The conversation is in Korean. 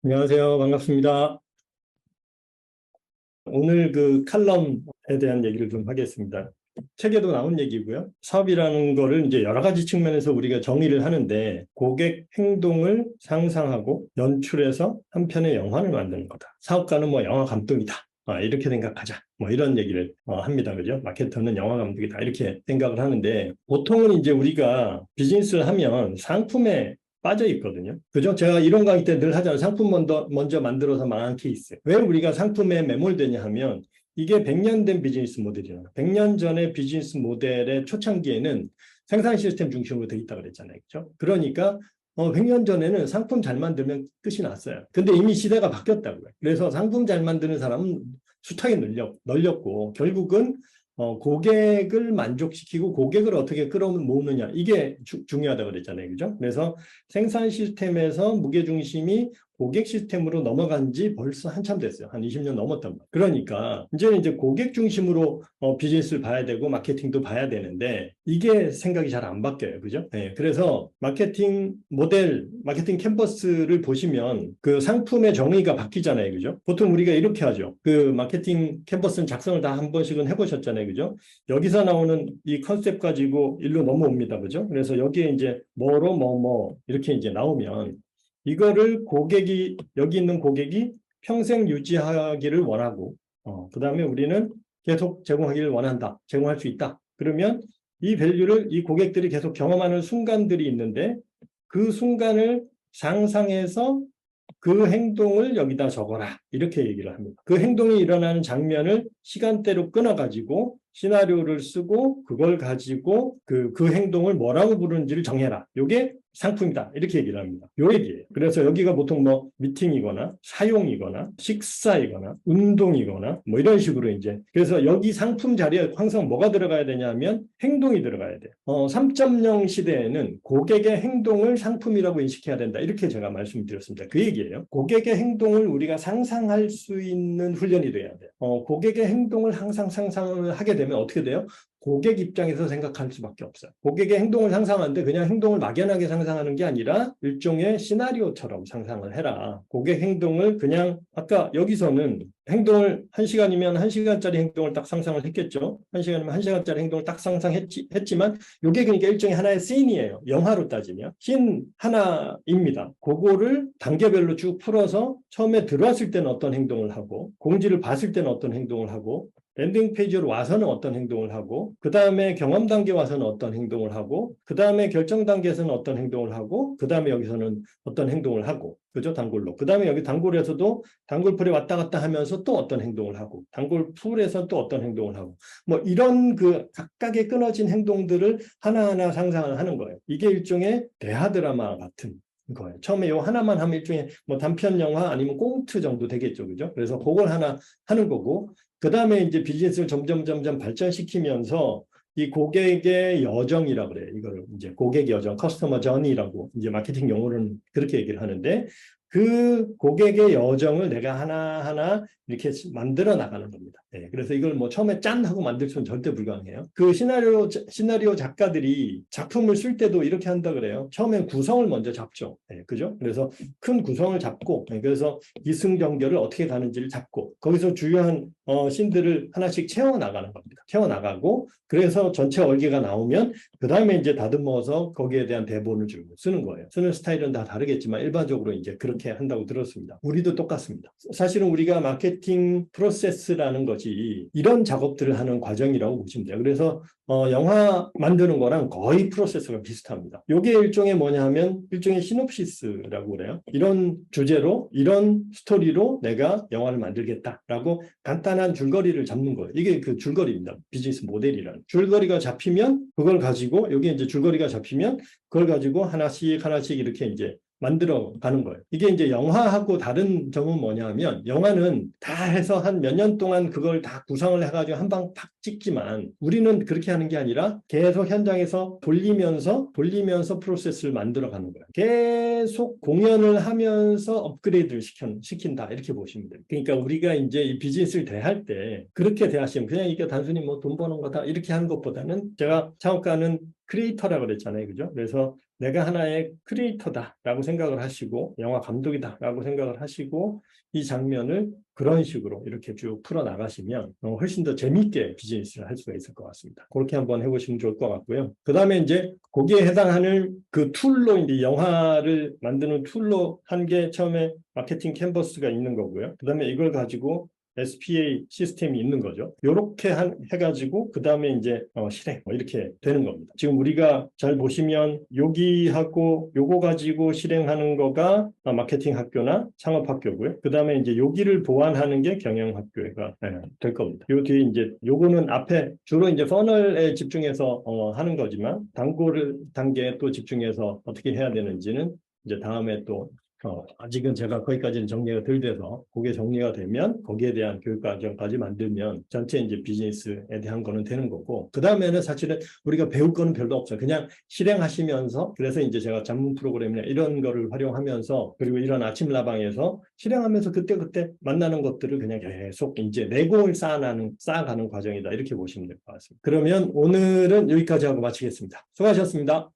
안녕하세요. 반갑습니다. 오늘 그 칼럼에 대한 얘기를 좀 하겠습니다. 책에도 나온 얘기고요. 사업이라는 거를 이제 여러 가지 측면에서 우리가 정의를 하는데 고객 행동을 상상하고 연출해서 한 편의 영화를 만드는 거다. 사업가는 뭐 영화 감독이다. 이렇게 생각하자. 뭐 이런 얘기를 합니다. 그죠? 마케터는 영화 감독이다. 이렇게 생각을 하는데 보통은 이제 우리가 비즈니스를 하면 상품에 빠져 있거든요. 그죠? 제가 이런 강의 때 늘 하잖아요. 상품 먼저 만들어서 망한 케이스. 왜 우리가 상품에 매몰되냐 하면 이게 100년 된 비즈니스 모델이잖아요. 100년 전의 비즈니스 모델의 초창기에는 생산 시스템 중심으로 돼 있다고 그랬잖아요. 그죠? 그러니까 100년 전에는 상품 잘 만들면 끝이 났어요. 근데 이미 시대가 바뀌었다고요. 그래서 상품 잘 만드는 사람은 숱하게 널렸고 결국은 고객을 만족시키고 고객을 어떻게 끌어모으느냐 이게 중요하다고 그랬잖아요. 그죠? 그래서 생산 시스템에서 무게중심이 고객 시스템으로 넘어간 지 벌써 한참 됐어요. 한 20년 넘었단 말이에요. 그러니까 이제 고객 중심으로 비즈니스를 봐야 되고 마케팅도 봐야 되는데 이게 생각이 잘 안 바뀌어요. 그죠? 네, 그래서 마케팅 모델, 마케팅 캔버스를 보시면 그 상품의 정의가 바뀌잖아요. 그죠? 보통 우리가 이렇게 하죠. 그 마케팅 캔버스는 작성을 다 한 번씩은 해보셨잖아요. 그죠? 여기서 나오는 이 컨셉 가지고 일로 넘어옵니다. 그죠? 그래서 여기에 이제 뭐로 뭐 이렇게 이제 나오면 이거를 여기 있는 고객이 평생 유지하기를 원하고, 그 다음에 우리는 계속 제공하기를 원한다. 제공할 수 있다. 그러면 이 밸류를 이 고객들이 계속 경험하는 순간들이 있는데 그 순간을 상상해서 그 행동을 여기다 적어라. 이렇게 얘기를 합니다. 그 행동이 일어나는 장면을 시간대로 끊어가지고 시나리오를 쓰고 그걸 가지고 그 행동을 뭐라고 부르는지를 정해라. 이게 상품이다. 이렇게 얘기를 합니다. 요 얘기예요. 그래서 여기가 보통 뭐 미팅이거나 사용이거나 식사이거나 운동이거나 뭐 이런 식으로 이제 그래서 여기 상품 자리에 항상 뭐가 들어가야 되냐면 행동이 들어가야 돼요. 3.0 시대에는 고객의 행동을 상품이라고 인식해야 된다. 이렇게 제가 말씀드렸습니다. 그 얘기예요. 고객의 행동을 우리가 상상할 수 있는 훈련이 돼야 돼요. 고객의 행동을 항상 상상을 하게 되면 어떻게 돼요? 고객 입장에서 생각할 수밖에 없어요. 고객의 행동을 상상하는데 그냥 행동을 막연하게 상상하는 게 아니라 일종의 시나리오처럼 상상을 해라. 고객 행동을 그냥 아까 여기서는 행동을 1시간이면 1시간짜리 행동을 딱 상상을 했겠죠. 1시간이면 1시간짜리 행동을 딱 상상했지만 이게 그러니까 일종의 하나의 씬이에요. 영화로 따지면. 씬 하나입니다. 그거를 단계별로 쭉 풀어서 처음에 들어왔을 때는 어떤 행동을 하고 공지를 봤을 때는 어떤 행동을 하고 랜딩 페이지로 와서는 어떤 행동을 하고 그 다음에 경험 단계 와서는 어떤 행동을 하고 그 다음에 결정 단계에서는 어떤 행동을 하고 그 다음에 여기서는 어떤 행동을 하고 그죠? 단골로. 그 다음에 여기 단골에서도 단골풀에 왔다 갔다 하면서 또 어떤 행동을 하고 단골풀에서 또 어떤 행동을 하고 뭐 이런 그 각각의 끊어진 행동들을 하나하나 상상을 하는 거예요. 이게 일종의 대하 드라마 같은 거예요. 처음에 요 하나만 하면 일종의 뭐 단편 영화 아니면 꽁트 정도 되겠죠. 그죠? 그래서 그걸 하나 하는 거고 그 다음에 이제 비즈니스를 점점 발전시키면서 이 고객의 여정이라고 그래요. 이거를 이제 고객 여정, 커스터머 저니라고 이제 마케팅 용어로는 그렇게 얘기를 하는데 그 고객의 여정을 내가 하나하나 이렇게 만들어 나가는 겁니다. 네, 그래서 이걸 뭐 처음에 짠 하고 만들 수는 절대 불가능해요. 그 시나리오 작가들이 작품을 쓸 때도 이렇게 한다 그래요. 처음엔 구성을 먼저 잡죠. 네, 그죠? 그래서 큰 구성을 잡고 그래서 이승전결을 어떻게 가는지를 잡고 거기서 주요한 씬들을 하나씩 채워 나가는 겁니다. 채워 나가고 그래서 전체 얼개가 나오면 그 다음에 이제 다듬어서 거기에 대한 대본을 쓰는 거예요. 쓰는 스타일은 다 다르겠지만 일반적으로 이제 그렇게 한다고 들었습니다. 우리도 똑같습니다. 사실은 우리가 마케팅 프로세스라는 것이 이런 작업들을 하는 과정이라고 보시면 돼요. 그래서 영화 만드는 거랑 거의 프로세스가 비슷합니다. 이게 일종의 뭐냐 하면 일종의 시놉시스라고 그래요. 이런 주제로 이런 스토리로 내가 영화를 만들겠다라고 간단한 줄거리를 잡는 거예요. 이게 그 줄거리입니다. 비즈니스 모델이라는. 줄거리가 잡히면 그걸 가지고 여기 이제 줄거리가 잡히면 그걸 가지고 하나씩 이렇게 이제 만들어 가는 거예요. 이게 이제 영화하고 다른 점은 뭐냐면 영화는 다 해서 한 몇 년 동안 그걸 다 구성을 해가지고 한 방 팍 찍지만 우리는 그렇게 하는 게 아니라 계속 현장에서 돌리면서 프로세스를 만들어 가는 거예요. 계속 공연을 하면서 업그레이드를 시킨다 이렇게 보시면 돼요. 그러니까 우리가 이제 이 비즈니스를 대할 때 그렇게 대하시면 그냥 이게 단순히 뭐 돈 버는 거다 이렇게 하는 것보다는 제가 창업가는 크리에이터라고 그랬잖아요. 그죠? 그래서 내가 하나의 크리에이터다라고 생각을 하시고 영화 감독이다라고 생각을 하시고 이 장면을 그런 식으로 이렇게 쭉 풀어나가시면 훨씬 더 재미있게 비즈니스를 할 수가 있을 것 같습니다. 그렇게 한번 해보시면 좋을 것 같고요. 그 다음에 이제 거기에 해당하는 그 툴로 이제 영화를 만드는 툴로 한 게 처음에 마케팅 캔버스가 있는 거고요. 그 다음에 이걸 가지고 SPA 시스템이 있는 거죠. 이렇게 해가지고 그 다음에 이제 실행 이렇게 되는 겁니다. 지금 우리가 잘 보시면 여기하고 요거 가지고 실행하는 거가 마케팅 학교나 창업 학교고요. 그 다음에 이제 여기를 보완하는 게 경영 학교가 될 겁니다. 요 뒤에 이제 요거는 앞에 주로 이제 퍼널에 집중해서 하는 거지만 단계에 또 집중해서 어떻게 해야 되는지는 이제 다음에 또 아직은 제가 거기까지는 정리가 덜 돼서 그게 정리가 되면 거기에 대한 교육 과정까지 만들면 전체 이제 비즈니스에 대한 거는 되는 거고 그 다음에는 사실은 우리가 배울 거는 별로 없어요. 그냥 실행하시면서 그래서 이제 제가 전문 프로그램이나 이런 거를 활용하면서 그리고 이런 아침 라방에서 실행하면서 그때그때 만나는 것들을 그냥 계속 이제 내공을 쌓아가는 과정이다. 이렇게 보시면 될 것 같습니다. 그러면 오늘은 여기까지 하고 마치겠습니다. 수고하셨습니다.